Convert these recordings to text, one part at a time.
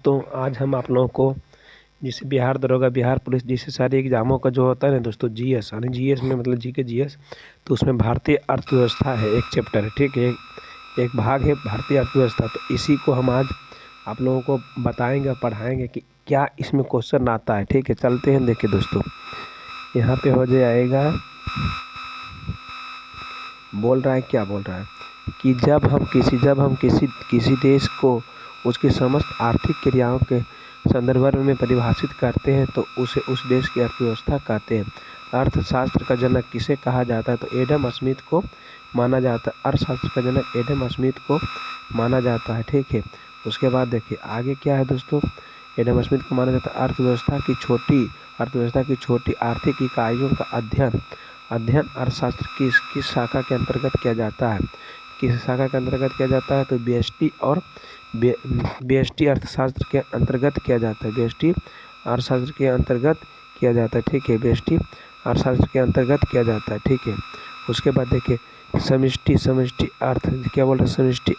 दोस्तों आज हम आप लोगों को जैसे बिहार दरोगा, बिहार पुलिस जैसे सारे एग्जामों का जो होता है ना दोस्तों, जीएस यानी जीएस में मतलब जी के जीएस, तो उसमें भारतीय अर्थव्यवस्था है, एक चैप्टर है, ठीक है, एक भाग है भारतीय अर्थव्यवस्था। तो इसी को हम आज आप लोगों को बताएंगे और पढ़ाएंगे कि क्या इसमें क्वेश्चन आता है। ठीक है, चलते हैं। देखिए दोस्तों, यहाँ पे हो जाएगा, बोल रहा है, क्या बोल रहा है कि जब हम किसी देश को उसकी समस्त आर्थिक क्रियाओं के संदर्भ में परिभाषित करते हैं तो उसे उस देश की अर्थव्यवस्था कहते हैं। अर्थशास्त्र का जनक किसे कहा जाता है? तो एडम स्मिथ को माना जाता है। अर्थशास्त्र का जनक एडम स्मिथ को माना जाता है। ठीक है, उसके बाद देखिए आगे क्या है दोस्तों, एडम स्मिथ को माना जाता है। अर्थव्यवस्था की छोटी आर्थिक इकाइयों का अध्ययन अर्थशास्त्र की किस शाखा के अंतर्गत किया जाता है? किस शाखा के अंतर्गत किया जाता है? तो बीएसटी और बीएसटी अर्थशास्त्र के अंतर्गत किया जाता है। बीएसटी अर्थशास्त्र के अंतर्गत किया जाता है। ठीक है, बीएसटी अर्थशास्त्र के अंतर्गत किया जाता है। ठीक है, उसके बाद देखिए समष्टि अर्थ, क्या बोल रहे हैं, समष्टि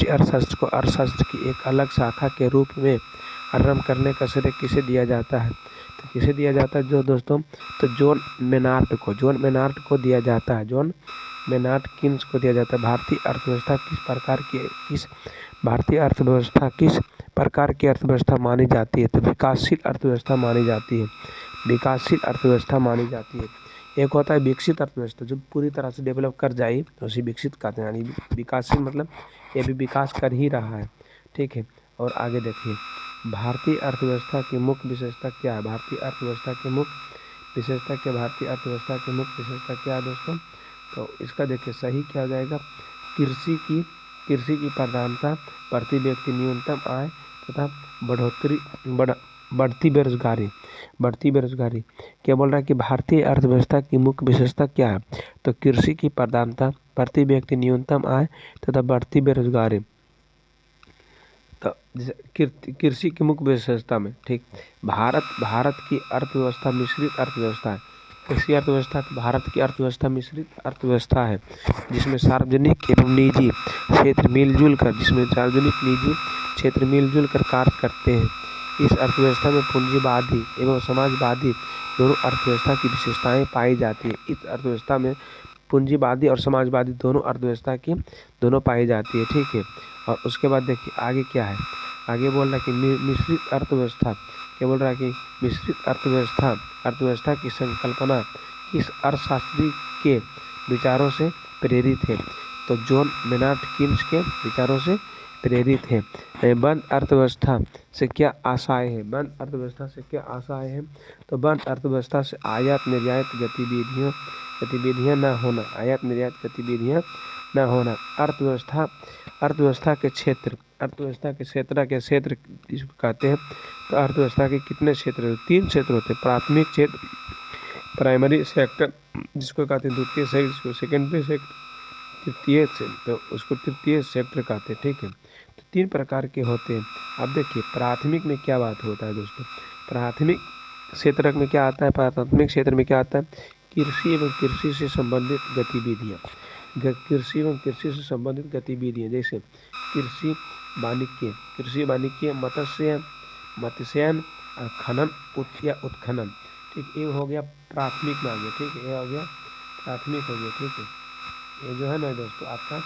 अर्थशास्त्र को अर्थशास्त्र की एक अलग शाखा के रूप में आरंभ करने का श्रेय किसे दिया जाता है? तो किसे दिया जाता है जो दोस्तों, तो जॉन मेनार्ड को दिया जाता है। जॉन मेनार्ड किन्स को दिया जाता है। भारतीय अर्थव्यवस्था किस प्रकार की अर्थव्यवस्था मानी जाती है? तो विकासशील अर्थव्यवस्था मानी जाती है। विकासशील अर्थव्यवस्था मानी जाती है। एक होता है विकसित अर्थव्यवस्था, जो पूरी तरह से डेवलप कर जाए तो उसे विकसित कहते हैं। यानी विकासशील मतलब ये भी विकास कर ही रहा है। ठीक है, और आगे देखिए, भारतीय अर्थव्यवस्था की मुख्य विशेषता क्या है? भारतीय अर्थव्यवस्था की मुख्य विशेषता क्या है दोस्तों? तो इसका देखिए सही क्या हो जाएगा, कृषि की प्रधानता, प्रति व्यक्ति न्यूनतम आय तथा बढ़ती बेरोजगारी। क्या बोल रहा है कि भारतीय अर्थव्यवस्था की मुख्य विशेषता क्या है? तो कृषि की प्रधानता, प्रति व्यक्ति न्यूनतम आय तथा बढ़ती बेरोजगारी। तो कृषि की मुख्य विशेषता में, ठीक, भारत की अर्थव्यवस्था मिश्रित अर्थव्यवस्था है। कृषि अर्थव्यवस्था, भारत की अर्थव्यवस्था मिश्रित अर्थव्यवस्था है, जिसमें सार्वजनिक एवं निजी क्षेत्र मिलजुल कर कार्य करते हैं। इस अर्थव्यवस्था में पूंजीवादी एवं समाजवादी दोनों अर्थव्यवस्था की विशेषताएं पाई जाती है। इस अर्थव्यवस्था में पूंजीवादी और समाजवादी दोनों पाई जाती है। ठीक है, और उसके बाद देखिए आगे क्या है, आगे बोल रहा है कि मिश्रित अर्थव्यवस्था, क्या बोल रहा है कि मिश्रित अर्थव्यवस्था की संकल्पना किस अर्थशास्त्री के विचारों से प्रेरित है? तो जॉन मेनार्ड किन्स के विचारों से प्रेरित है। बंद अर्थव्यवस्था से क्या आशाएं हैं? बंद अर्थव्यवस्था से क्या आशाएं हैं? तो बंद अर्थव्यवस्था से आयात निर्यात गतिविधियां न होना, आयात निर्यात गतिविधियां न होना। अर्थव्यवस्था के क्षेत्र जिसको कहते हैं। तो अर्थव्यवस्था के कितने क्षेत्र होते? 3 क्षेत्र होते हैं। प्राथमिक क्षेत्र, प्राइमरी सेक्टर जिसको कहते हैं द्वितीय सेक्टर, जिसको सेकेंडरी सेक्टर, तृतीय सेक्टर, उसको तृतीय सेक्टर कहते हैं। ठीक है, तो 3 प्रकार के होते हैं। अब देखिए प्राथमिक में क्या बात होता है दोस्तों, प्राथमिक क्षेत्र में क्या आता है? प्राथमिक क्षेत्र में क्या आता है? कृषि एवं कृषि से संबंधित गतिविधियां, जैसे कृषि वानिकी, मत्स्यायन और खनन या उत्खनन। ठीक, ये हो गया प्राथमिक में आ गया। ठीक है, ये हो गया प्राथमिक हो गया। ठीक है, ये जो है ना दोस्तों आपका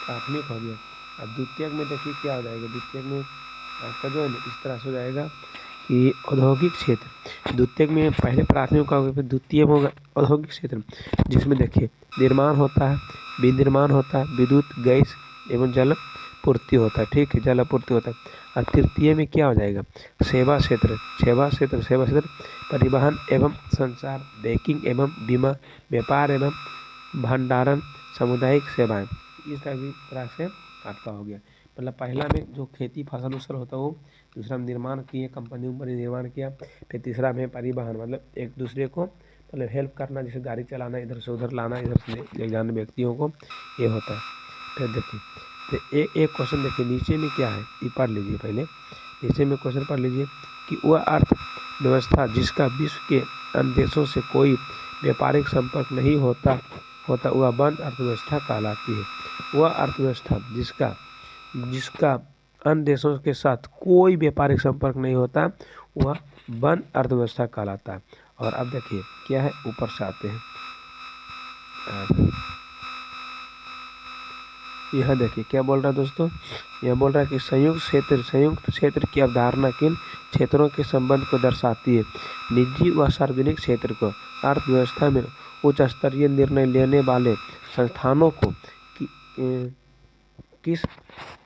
प्राथमिक हो गया। अब द्वितीयक में देखिए क्या हो जाएगा, द्वितीयक में आपका जो है ना इस तरह से हो जाएगा कि औद्योगिक क्षेत्र। द्वितीयक में पहले प्राथमिक होगा, फिर द्वितीय होगा औद्योगिक क्षेत्र, जिसमें देखिए निर्माण होता है, विनिर्माण होता है, विद्युत, गैस एवं जल पूर्ति होता है। ठीक है, जल आपूर्ति होता है। और तृतीय में क्या हो जाएगा? सेवा क्षेत्र परिवहन एवं संचार, बैंकिंग एवं बीमा, व्यापार एवं भंडारण, सामुदायिक सेवाएं। इस तरह से आपका हो गया। मतलब पहला में जो खेती फसल उसल होता है वो, दूसरा में निर्माण किए, कंपनी निर्माण किया, फिर तीसरा में परिवहन, मतलब एक दूसरे को मतलब हेल्प करना, जैसे गाड़ी चलाना, इधर से उधर लाना, इधर से ले जाने व्यक्तियों को, ये होता है। फिर देखिए, तो एक क्वेश्चन देखिए नीचे में क्या है, ये पढ़ लीजिए पहले। नीचे में क्वेश्चन पढ़ लीजिए कि वह अर्थव्यवस्था जिसका विश्व के अन्य देशों से कोई व्यापारिक संपर्क नहीं होता वह बंद अर्थव्यवस्था कहलाती है। वह अर्थव्यवस्था जिसका अन्य देशों के साथ कोई व्यापारिक संपर्क नहीं होता, वह बंद अर्थव्यवस्था कहलाता है। और अब देखिए क्या है, ऊपर से आते हैं। यह देखिए क्या बोल रहा है दोस्तों, यह बोल रहा है कि संयुक्त क्षेत्र की अवधारणा किन क्षेत्रों के संबंध को दर्शाती है? निजी व सार्वजनिक क्षेत्र को अर्थव्यवस्था में उच्च स्तरीय निर्णय लेने वाले संस्थानों को किस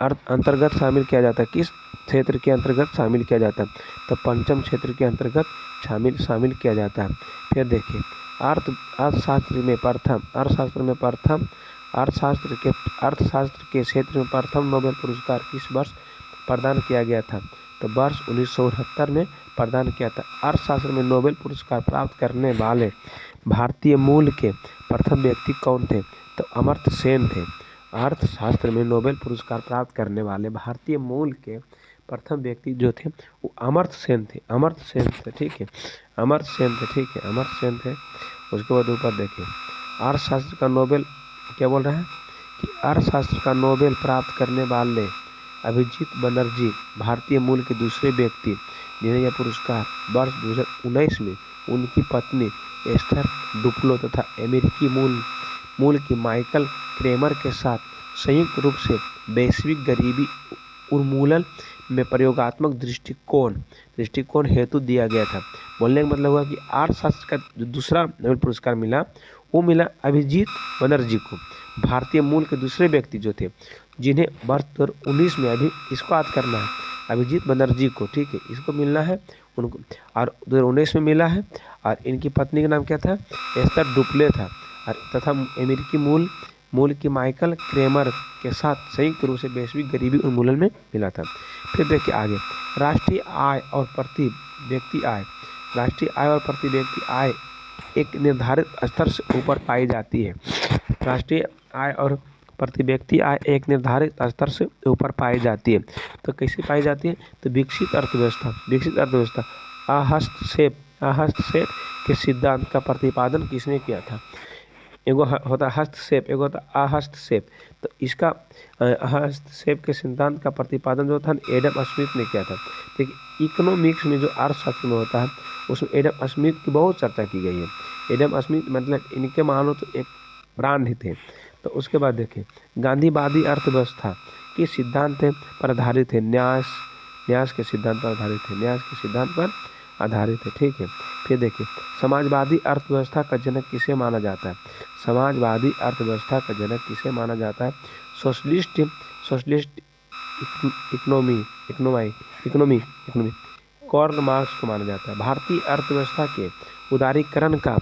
अंतर्गत शामिल किया जाता है, किस क्षेत्र के अंतर्गत शामिल किया जाता है? तो पंचम क्षेत्र के अंतर्गत शामिल किया जाता है। फिर देखिए अर्थशास्त्र के क्षेत्र में प्रथम नोबेल पुरस्कार किस वर्ष प्रदान किया गया था? तो वर्ष 1969 में प्रदान किया था। अर्थशास्त्र में नोबेल पुरस्कार प्राप्त करने वाले भारतीय मूल के प्रथम व्यक्ति कौन थे? तो अमर्त्य सेन थे। अर्थशास्त्र में नोबेल पुरस्कार प्राप्त करने वाले भारतीय मूल के प्रथम व्यक्ति जो थे वो अमर्त्य सेन थे। ठीक है, अमर्त्य सेन थे। उसके बाद ऊपर देखिए अर्थशास्त्र का नोबेल क्या बोल रहा है कि अर्थशास्त्र का नोबेल प्राप्त करने वाले अभिजीत बनर्जी भारतीय मूल के दूसरे व्यक्ति जिन्हें यह पुरस्कार वर्ष 2019 में उनकी पत्नी एस्थर डुप्लो तथा अमेरिकी मूल की माइकल क्रेमर के साथ संयुक्त रूप से वैश्विक गरीबी उन्मूलन में प्रयोगात्मक दृष्टिकोण हेतु दिया गया था। बोलने का मतलब हुआ कि अर्थशास्त्र का जो दूसरा नोबेल पुरस्कार मिला वो मिला अभिजीत बनर्जी को, भारतीय मूल के दूसरे व्यक्ति जो थे जिन्हें वर्ष 2019 में अभी इसको याद करना है, अभिजीत बनर्जी को, ठीक है, इसको मिलना है उनको, और 2019 में मिला है। और इनकी पत्नी का नाम क्या था? एस्थर डुप्ले था। और तथा अमेरिकी मूल की माइकल क्रेमर के साथ संयुक्त रूप से वैश्विक गरीबी उन्मूलन में मिला था। फिर देखिए आगे राष्ट्रीय आय और प्रति व्यक्ति आय एक निर्धारित स्तर से ऊपर पाई जाती है। राष्ट्रीय आय और प्रति व्यक्ति आय एक निर्धारित स्तर से ऊपर पाई जाती है। तो कैसे पाई जाती है? तो विकसित अर्थव्यवस्था हस्तक्षेप के सिद्धांत का प्रतिपादन किसने किया था? एगो होता हस्तक्षेप, एगो होता अहस्तक्षेप। तो इसका हस्तक्षेप के सिद्धांत का प्रतिपादन जो था एडम स्मिथ ने किया था। देखिए इकोनॉमिक्स में जो अर्थशास्त्र में होता है उसमें एडम स्मिथ की बहुत चर्चा की गई है। एडम स्मिथ मतलब इनके मानो तो एक ब्रांड ही थे। तो उसके बाद देखिए गांधीवादी अर्थव्यवस्था के सिद्धांत पर आधारित है, न्यास के सिद्धांत पर आधारित है, ठीक है। फिर देखिए समाजवादी अर्थव्यवस्था का जनक किसे माना जाता है? समाजवादी अर्थव्यवस्था का जनक किसे माना जाता है? सोशलिस्ट इकोनॉमी कार्ल मार्क्स को माना जाता है। भारतीय अर्थव्यवस्था के उदारीकरण का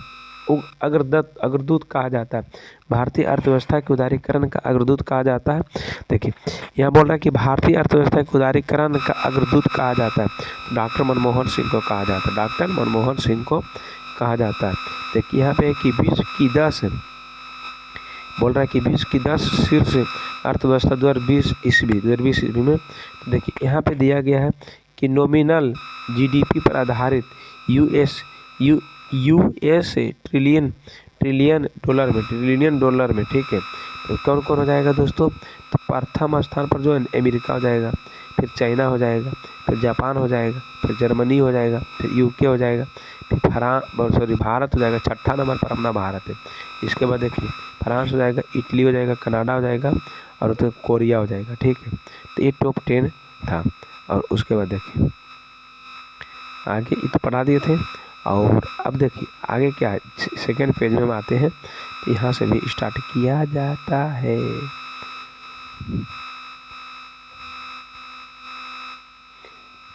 अग्रदूत कहा जाता है। भारतीय अर्थव्यवस्था के उदारीकरण का अग्रदूत कहा जाता है। देखिए यहाँ बोल रहा है कि भारतीय अर्थव्यवस्था के उदारीकरण का अग्रदूत कहा जाता है, डॉक्टर मनमोहन सिंह को कहा जाता है। देखिए यहाँ पे कि विश्व की 10 बोल रहा है कि विश्व की 10 शीर्ष अर्थव्यवस्था 2020 ईस्वी में। तो देखिए यहाँ पे दिया गया है कि नॉमिनल जीडीपी पर आधारित यूएस ट्रिलियन डॉलर में, ठीक है। तो कौन कौन हो जाएगा दोस्तों? तो प्रथम स्थान पर जो है अमेरिका हो जाएगा, फिर चाइना हो जाएगा, फिर जापान हो जाएगा, फिर जर्मनी हो जाएगा, फिर यूके हो जाएगा, फिर भारत हो जाएगा। छठा नंबर पर अपना भारत है। इसके बाद देखिए फ्रांस हो जाएगा, इटली हो जाएगा, कनाडा हो जाएगा और तो कोरिया हो जाएगा, ठीक है। तो ये टॉप 10 था। और उसके बाद देखिए आगे ये तो पढ़ा दिए थे। और अब देखिए आगे क्या है, सेकेंड पेज में हम आते हैं। तो यहाँ से भी स्टार्ट किया जाता है।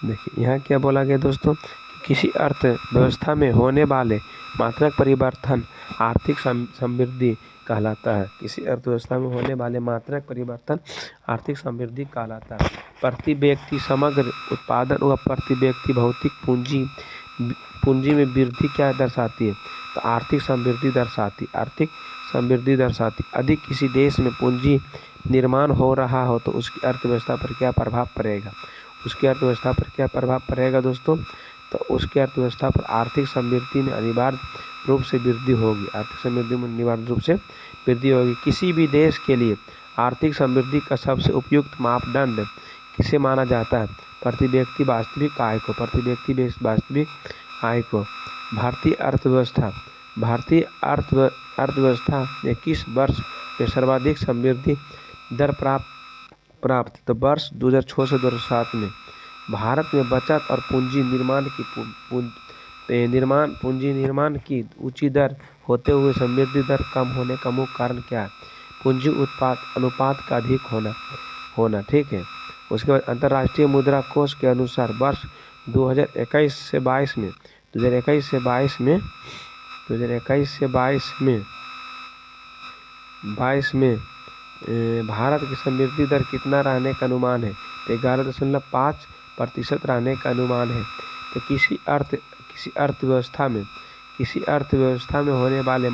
देखिए यहाँ क्या बोला गया दोस्तों कि किसी अर्थव्यवस्था में होने वाले मात्रात्मक परिवर्तन आर्थिक समृद्धि कहलाता है। किसी अर्थव्यवस्था में होने वाले मात्रात्मक परिवर्तन आर्थिक समृद्धि कहलाता है। प्रति व्यक्ति समग्र उत्पादन व प्रति व्यक्ति भौतिक पूंजी में वृद्धि क्या दर्शाती है? तो आर्थिक समृद्धि दर्शाती। अधिक किसी देश में पूंजी निर्माण हो रहा हो तो उसकी अर्थव्यवस्था पर क्या प्रभाव पड़ेगा? दोस्तों? तो उसकी अर्थव्यवस्था पर आर्थिक समृद्धि में अनिवार्य रूप से वृद्धि होगी। किसी भी देश के लिए आर्थिक समृद्धि का सबसे उपयुक्त मापदंड किसे माना जाता है? प्रति व्यक्ति वास्तविक आय को, प्रति व्यक्ति वास्तविक आय को। भारतीय अर्थव्यवस्था ने किस वर्ष में सर्वाधिक समृद्धि दर प्राप्त? तो वर्ष 2006 से 2007 में। भारत में बचत और पूंजी निर्माण की ऊंची दर होते हुए समृद्धि दर कम होने का मुख्य कारण क्या है? पूंजी उत्पाद अनुपात का अधिक होना। ठीक है। उसके बाद अंतर्राष्ट्रीय मुद्रा कोष के अनुसार वर्ष 2021 से 22 में भारत की समृद्धि दर कितना रहने का अनुमान है? 11.5% रहने का अनुमान है। तो किसी अर्थव्यवस्था में होने वाले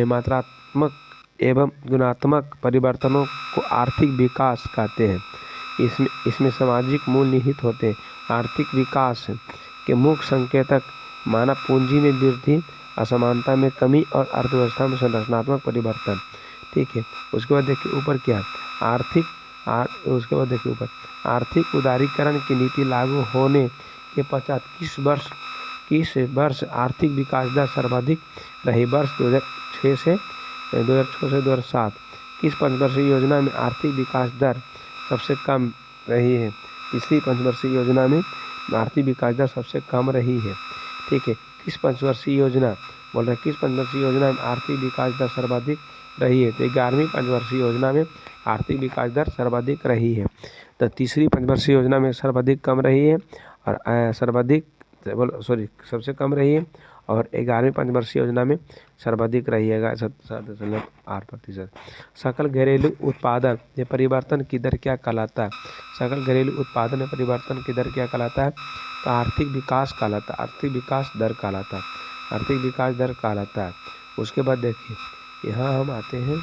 मात्रात्मक एवं गुणात्मक परिवर्तनों को आर्थिक विकास कहते हैं। इसमें सामाजिक मूल्य निहित होते हैं। आर्थिक विकास के मुख्य संकेतक मानव पूंजी में वृद्धि, असमानता में कमी और अर्थव्यवस्था में संरचनात्मक परिवर्तन। ठीक है। उसके बाद देखिए ऊपर क्या, उसके बाद देखिए ऊपर, आर्थिक उदारीकरण की नीति लागू होने के पश्चात किस वर्ष आर्थिक विकास दर सर्वाधिक रही? वर्ष 2006 से 2007। किस पंचवर्षीय योजना में आर्थिक विकास दर सबसे कम रही है? तीसरी पंचवर्षीय योजना में आर्थिक विकास दर सबसे कम रही है। ठीक है। किस पंचवर्षीय योजना बोल रहे हैं, किस पंचवर्षीय योजना में आर्थिक विकास दर सर्वाधिक रही है? तो 11वीं पंचवर्षीय योजना में आर्थिक विकास दर सर्वाधिक रही है। तो तीसरी पंचवर्षीय योजना में सर्वाधिक कम रही है और सबसे कम रही है, और 11वीं पंचवर्षीय योजना में सर्वाधिक रही है 7.8%। सकल घरेलू उत्पादन में परिवर्तन की दर क्या कहलाता है? सकल घरेलू उत्पादन में परिवर्तन की दर क्या कहलाता है? तो आर्थिक विकास कहलाता है, आर्थिक विकास दर कहलाता है। उसके बाद देखिए यहाँ हम आते हैं,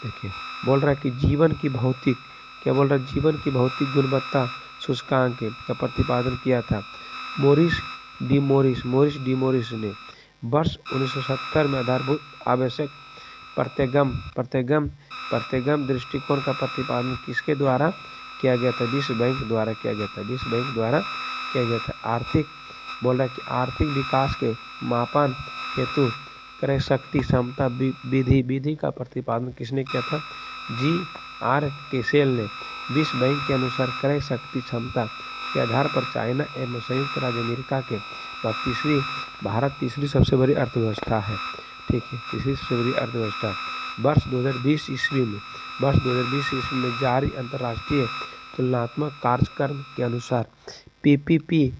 देखिए बोल रहा है कि जीवन की भौतिक गुणवत्ता सूचकांक का प्रतिपादन किया था मोरिस डी मोरिस ने। वर्ष 1970 में आधारभूत आवश्यक प्रत्यगम दृष्टिकोण का प्रतिपादन किसके द्वारा किया गया था? विश्व बैंक द्वारा किया गया था। आर्थिक बोल रहा है कि आर्थिक विकास के मापन हेतु क्रय शक्ति क्षमता विधि का प्रतिपादन किसने किया था? GR केसेल ने। विश्व बैंक के अनुसार क्रय शक्ति क्षमता के आधार पर चाइना एवं संयुक्त राज्य अमेरिका के भारत तीसरी सबसे बड़ी अर्थव्यवस्था है। ठीक है, तीसरी सबसे बड़ी अर्थव्यवस्था। वर्ष 2020 ईस्वी में जारी अंतर्राष्ट्रीय तुलनात्मक कार्यक्रम के अनुसार PPP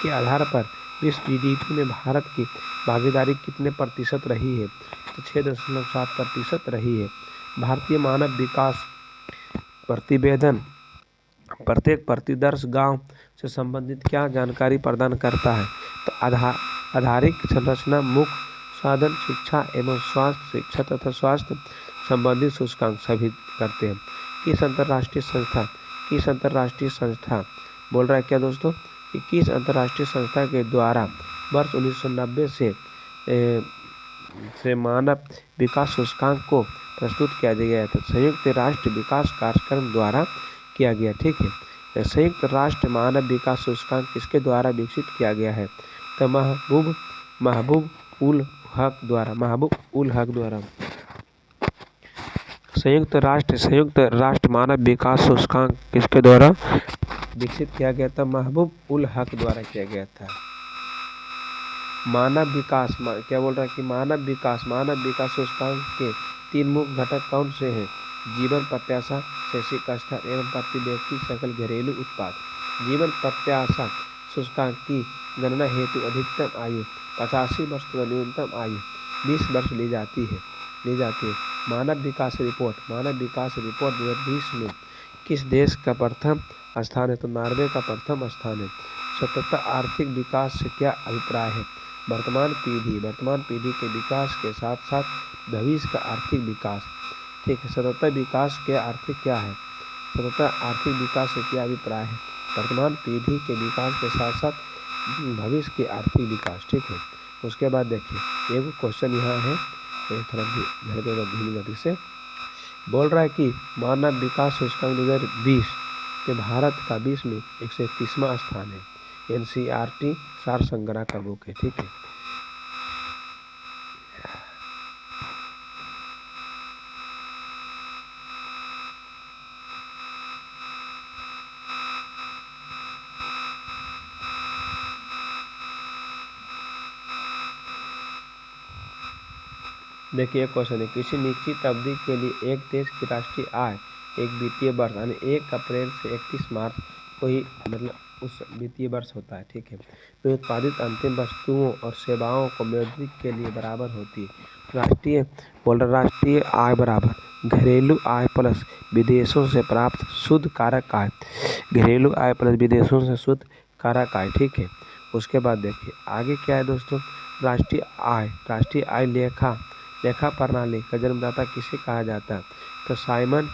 के आधार पर विश्व GDP में भारत की भागीदारी कितने प्रतिशत रही है? तो 6.7% रही है। भारतीय मानव विकास प्रतिवेदन प्रत्येक प्रतिदर्श गांव से संबंधित क्या जानकारी प्रदान करता है? तो आधारिक संरचना, मुख्य साधन, शिक्षा एवं शिक्षा तथा स्वास्थ्य संबंधित सूचकांक सभी करते हैं। किस अंतर्राष्ट्रीय संस्था बोल रहा है क्या दोस्तों कि किस अंतर्राष्ट्रीय संस्था के द्वारा वर्ष 1990 से मानव विकास सूचकांक को प्रस्तुत किया गया था? संयुक्त राष्ट्र विकास कार्यक्रम द्वारा किया गया। ठीक है, संयुक्त राष्ट्र मानव विकास सूचकांक किसके द्वारा विकसित किया गया है? तो महबूब उल हक द्वारा संयुक्त राष्ट्र मानव विकास सूचकांक किसके द्वारा विकसित किया गया था? महबूब उल हक द्वारा किया गया था। मानव विकास क्या बोल रहा है कि मानव विकास सूचकांक के 3 मुख्य घटक कौन से हैं? जीवन प्रत्याशा, शैक्षिक स्तर एवं प्रति व्यक्ति सकल घरेलू उत्पाद। जीवन प्रत्याशा सूचकांक की गणना हेतु अधिकतम आयु 85 वर्ष तथा न्यूनतम आयु 20 वर्ष ली जाती है। मानव विकास रिपोर्ट 2020 में किस देश का प्रथम स्थान है? तो नॉर्वे का प्रथम स्थान है। सतत आर्थिक विकास से क्या अभिप्राय है? वर्तमान पीढ़ी के विकास के साथ साथ भविष्य का आर्थिक विकास। ठीक है, सतत विकास के आर्थिक क्या है? सतत आर्थिक विकास से क्या अभिप्राय है? वर्तमान पीढ़ी के विकास के साथ साथ भविष्य के आर्थिक विकास। ठीक है, उसके बाद देखिए एक क्वेश्चन यहाँ है, थोड़ा धीमी गति से बोल रहा है कि मानव विकास सूचकांक 2020 पे भारत का विश्व में 131वां स्थान है। NCERT सार संग्रह का बुक है, ठीक है। देखिए क्वेश्चन है, किसी निश्चित अवधि के लिए एक देश की राष्ट्रीय आय एक वित्तीय वर्ष यानी 1 अप्रैल से 31 मार्च को ही मतलब उस वित्तीय वर्ष होता है, ठीक है। तो उत्पादित अंतिम वस्तुओं और सेवाओं को वृद्धि के लिए बराबर होती है। राष्ट्रीय आय बराबर घरेलू आय प्लस विदेशों से प्राप्त शुद्ध कारक आय। घरेलू आय प्लस विदेशों से शुद्ध कारक आय, ठीक है। उसके बाद देखिए आगे क्या है दोस्तों, राष्ट्रीय आय लेखा प्रणाली का जन्मदाता किसे कहा जाता है? तो साइमन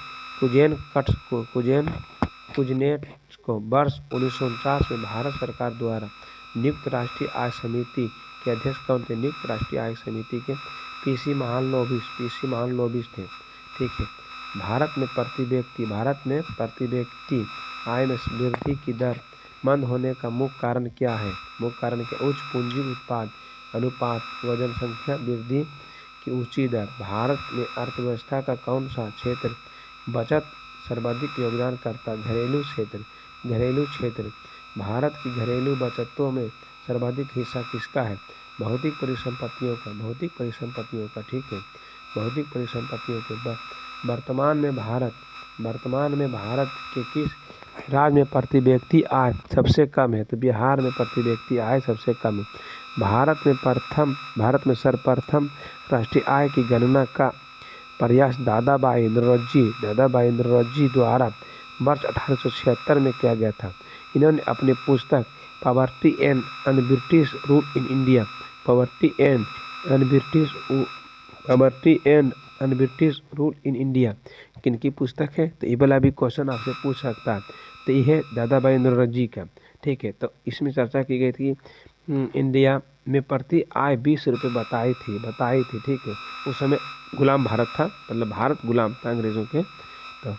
कुजनेट को वर्ष 1949 में भारत सरकार द्वारा नियुक्त राष्ट्रीय आय समिति के अध्यक्ष कौन थे? नियुक्त राष्ट्रीय आय समिति के पीसी महालनोबिस थे, ठीक है। भारत में प्रति व्यक्ति आय में वृद्धि की दर मंद होने का मुख्य कारण क्या है? मुख्य कारण क्या? उच्च पूंजी उत्पाद अनुपात व जनसंख्या वृद्धि की ऊंची दर। भारत में अर्थव्यवस्था का कौन सा क्षेत्र बचत सर्वाधिक योगदान करता? घरेलू क्षेत्र। भारत की घरेलू बचतों में सर्वाधिक हिस्सा किसका है? भौतिक परिसंपत्तियों का, ठीक है। भौतिक परिसंपत्तियों के। वर्तमान में भारत के किस राज्य में प्रति व्यक्ति आय सबसे कम है? तो बिहार में प्रति व्यक्ति आय सबसे कम है। भारत में सर्वप्रथम राष्ट्रीय आय की गणना का प्रयास दादाबाई नौरोजी द्वारा वर्ष 1876 में किया गया था। इन्होंने अपनी पुस्तक poverty and un-British rule in India किनकी पुस्तक है? तो ये वाला भी क्वेश्चन आपसे पूछ सकता है। तो ये है दादाबाई नौरोजी का, ठीक है। तो इसमें चर्चा की गई थी इंडिया में प्रति आय 20 रुपये बताई थी, ठीक है। उस समय गुलाम भारत था, मतलब भारत गुलाम था अंग्रेजों के। तो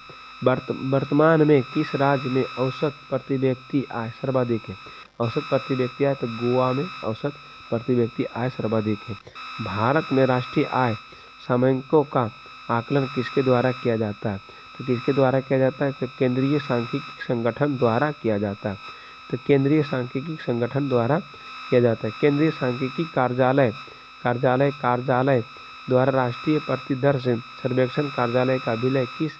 वर्तमान में किस राज्य में औसत प्रति व्यक्ति आय सर्वाधिक है? औसत प्रति व्यक्ति आय तो गोवा में औसत प्रति व्यक्ति आय सर्वाधिक है। भारत में राष्ट्रीय आय सामयिकों का आकलन किसके द्वारा किया जाता है? तो किसके द्वारा किया जाता है? तो केंद्रीय सांख्यिकी संगठन द्वारा किया जाता है। तो केंद्रीय सांख्यिकी संगठन द्वारा किया जाता है। केंद्रीय सांख्यिकी कार्यालय द्वारा राष्ट्रीय प्रतिदर से सर्वेक्षण कार्यालय का विलय किस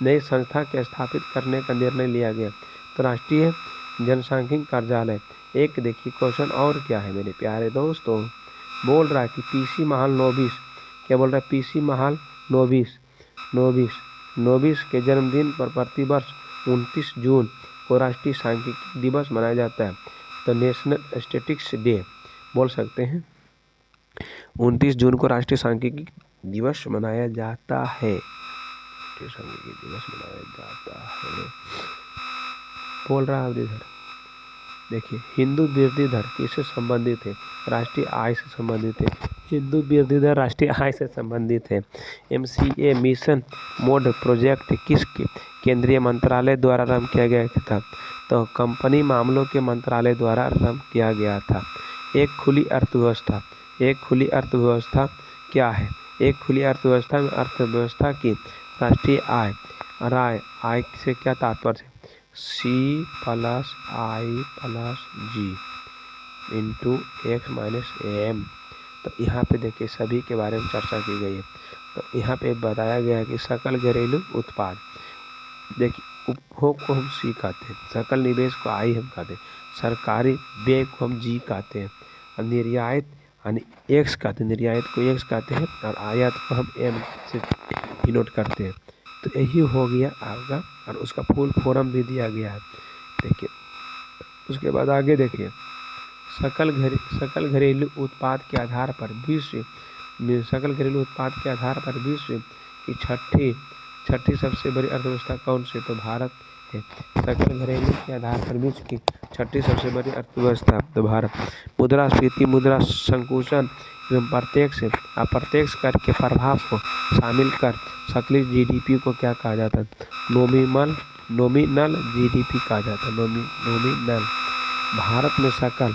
नई संस्था के स्थापित करने का निर्णय लिया गया? तो राष्ट्रीय जनसांख्यिकी कार्यालय। एक देखिए क्वेश्चन और क्या है मेरे प्यारे दोस्तों, बोल रहा है कि पीसी महालनोबिस, क्या बोल रहा है? पीसी महालनोबिस के जन्मदिन पर प्रतिवर्ष 29 जून को राष्ट्रीय सांख्यिकी दिवस मनाया जाता है। तो नेशनल स्टैटिस्टिक्स डे बोल सकते हैं। 29 जून को राष्ट्रीय सांख्यिकी दिवस मनाया जाता है। बोल रहा है इधर देखिए, हिंदू वृद्धि दर किससे संबंधित है? राष्ट्रीय आय से संबंधित है। हिंदू वृद्धि दर राष्ट्रीय आय से संबंधित है। MCA मिशन मोड प्रोजेक्ट किस केंद्रीय मंत्रालय द्वारा आरंभ किया गया था? तो कंपनी मामलों के मंत्रालय द्वारा आरंभ किया गया था। एक खुली अर्थव्यवस्था क्या है? एक खुली अर्थव्यवस्था में अर्थव्यवस्था की राष्ट्रीय आय से क्या तात्पर्य है? C+I+G into X-AM। तो यहाँ पे देखिए सभी के बारे में चर्चा की गई है। तो यहाँ पे बताया गया है कि सकल घरेलू उत्पाद, देखिए उपभोग को हम C कहते हैं, सकल निवेश को I हम कहते हैं, सरकारी व्यय को हम G कहते हैं, और निर्यात यानी X कहते हैं, निर्यात को X कहते हैं, और आयात को हम M से डिनोट करते हैं। तो यही हो गया आपका, और उसका फुल फॉर्म भी दिया गया है। देखिए उसके बाद आगे देखिए, सकल घरेलू उत्पाद के आधार पर विश्व की छठी सबसे बड़ी अर्थव्यवस्था कौन सी? तो भारत है। सकल घरेलू के आधार पर विश्व की छठी सबसे बड़ी अर्थव्यवस्था तो भारत। मुद्रास्फीति मुद्रा संकुचन एवं प्रत्यक्ष अप्रत्यक्ष कर के प्रभाव को शामिल कर सकल जीडीपी को क्या कहा जाता है? नॉमिनल जीडीपी कहा जाता है। नॉमिनल। भारत में सकल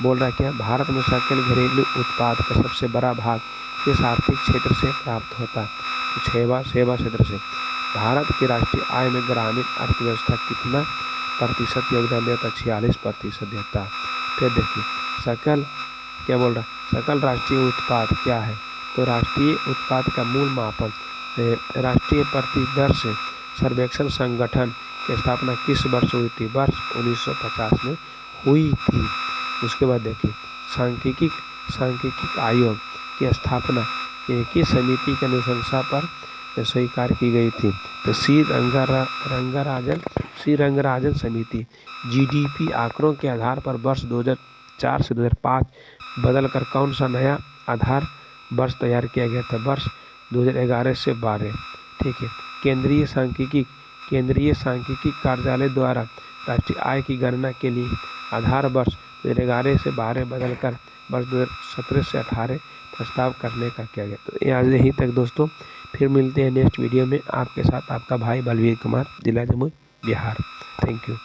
बोल रहा है क्या? भारत में सकल घरेलू उत्पाद का सबसे बड़ा भाग किस आर्थिक क्षेत्र से प्राप्त होता है? तो सेवा क्षेत्र से। भारत की राष्ट्रीय आय में ग्रामीण अर्थव्यवस्था कितना प्रतिशत योगदान देता है? 46% देता है। फिर देखिए सकल क्या बोल रहा है? सकल राष्ट्रीय उत्पाद क्या है? तो राष्ट्रीय उत्पाद का मूल मापन राष्ट्रीय प्रतिवर्ष सर्वेक्षण संगठन की स्थापना किस वर्ष हुई थी? वर्ष 1950 में हुई थी। उसके बाद देखिए सांख्यिकी आयोग की स्थापना किस समिति की अनुशंसा पर स्वीकार की गई थी? तो श्री रंगराजन समिति। जीडीपी आंकड़ों के आधार पर वर्ष 2004 से 2005 बदलकर कौन सा नया आधार वर्ष तैयार किया गया था? वर्ष 2011 से 12। ठीक है। केंद्रीय सांख्यिकी कार्यालय द्वारा राष्ट्रीय आय की गणना के लिए आधार वर्ष 2011 से 12 बदलकर वर्ष 2017 से 18 प्रस्ताव करने का किया गया। तो आज यहीं तक दोस्तों, फिर मिलते हैं नेक्स्ट वीडियो में। आपके साथ आपका भाई बलवीर कुमार, जिला जमुई, बिहार। Thank you.